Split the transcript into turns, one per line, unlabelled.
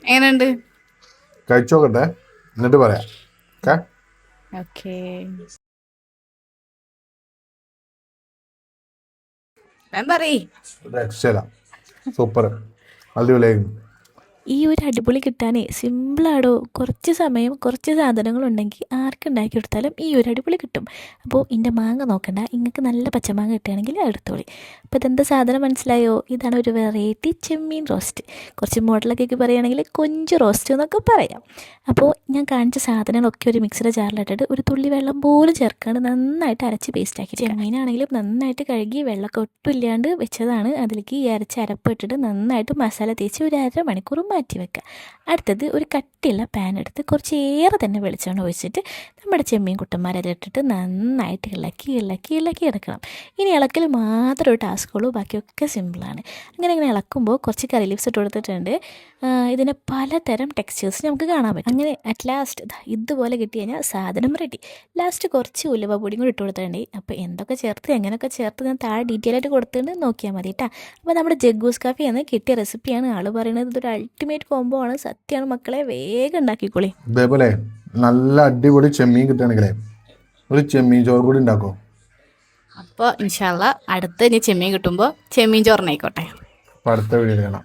എങ്ങനെയുണ്ട്?
കഴിച്ചോക്കട്ടെ, എന്നിട്ട് പറയാം.
ഓക്കേ, ഞാൻ പറയ്.
രക്ഷയില്ല, സൂപ്പർ, അടിപൊളിയായിരുന്നു.
ഈ ഒരു അടിപൊളി കിട്ടാനേ സിമ്പിളാടോ. കുറച്ച് സമയം കുറച്ച് സാധനങ്ങളുണ്ടെങ്കിൽ ആർക്കുണ്ടാക്കി കൊടുത്താലും ഈ ഒരു അടിപൊളി കിട്ടും. അപ്പോൾ ഇതിൻ്റെ മാങ്ങ നോക്കണ്ട, ഇങ്ങൾക്ക് നല്ല പച്ചമാങ്ങ കിട്ടുകയാണെങ്കിൽ എടുത്തോളി. അപ്പോൾ ഇതെന്താ സാധനം മനസ്സിലായോ? ഇതാണ് ഒരു വെറൈറ്റി ചെമ്മീൻ റോസ്റ്റ്. കുറച്ച് മോഡലൊക്കെ പറയുകയാണെങ്കിൽ കൊഞ്ച് റോസ്റ്റ് എന്നൊക്കെ പറയാം. അപ്പോൾ ഞാൻ കാണിച്ച സാധനങ്ങളൊക്കെ ഒരു മിക്സിയുടെ ജാറിലിട്ടിട്ട് ഒരു തുള്ളി വെള്ളം പോലും ചേർക്കാണ്ട് നന്നായിട്ട് അരച്ച് പേസ്റ്റാക്കി. ചെമ്മീനാണെങ്കിലും നന്നായിട്ട് കഴുകി വെള്ളമൊക്കെ ഒട്ടും ഇല്ലാണ്ട് വെച്ചതാണ്. അതിലേക്ക് ഈ അരച്ച് അരപ്പ് ഇട്ടിട്ട് നന്നായിട്ട് മസാല തേച്ച് ഒരു അരമണിക്കൂർ മാറ്റി വെക്കുക. അടുത്തത് ഒരു കട്ടിയുള്ള പാൻ എടുത്ത് കുറച്ചേറെ തന്നെ വെളിച്ചെണ്ണ ഒഴിച്ചിട്ട് നമ്മുടെ ചെമ്മീൻ കുട്ടന്മാരതിലിട്ടിട്ട് നന്നായിട്ട് ഇളക്കി എടുക്കണം. ഇനി ഇളക്കൽ മാത്രം ഒരു ടാസ്ക്കുള്ളൂ, ബാക്കിയൊക്കെ സിമ്പിളാണ്. അങ്ങനെ ഇളക്കുമ്പോൾ കുറച്ച് കറി ലീവ്സ് ഇട്ട് കൊടുത്തിട്ടുണ്ട്. ഇതിന് പലതരം ടെക്സ്ചേഴ്സ് നമുക്ക് കാണാൻ പറ്റും. അങ്ങനെ അറ്റ് ലാസ്റ്റ് ഇതുപോലെ കിട്ടി കഴിഞ്ഞാൽ സാധനം റെഡി. ലാസ്റ്റ് കുറച്ച് ഉലുവ പൊടിയും കൂടി ഇട്ട് കൊടുത്തിട്ടുണ്ട്. അപ്പോൾ എന്തൊക്കെ ചേർത്ത് എങ്ങനെയൊക്കെ ചേർത്ത് ഞാൻ താഴെ ഡീറ്റെയിൽ ആയിട്ട് കൊടുത്തിട്ട് നോക്കിയാൽ മതി കേട്ടോ. അപ്പോൾ നമ്മുടെ ജഗ്ഗൂസ് കാഫി എന്ന് കിട്ടിയ റെസിപ്പിയാണ്. ആൾ പറയുന്നത് ഇതൊരു അൾട്ടിമേറ്റ് കോംബോ ആണ്. സത്യമാണ് മക്കളെ, വേഗം ഉണ്ടാക്കിക്കോളി.
ഇതേപോലെ നല്ല അടിപൊളി ചെമ്മീൻ കിട്ടുകയാണെങ്കിലേ ഒരു ചെമ്മീൻ ചോറ് കൂടി ഉണ്ടാക്കോ.
അപ്പോൾ ഇൻഷാ അല്ലാ അടുത്ത് ഇനി ചെമ്മീൻ കിട്ടുമ്പോൾ ചെമ്മീൻ ചോറിനായിക്കോട്ടെ.
അപ്പോൾ അടുത്ത വീഡിയോ കാണാം.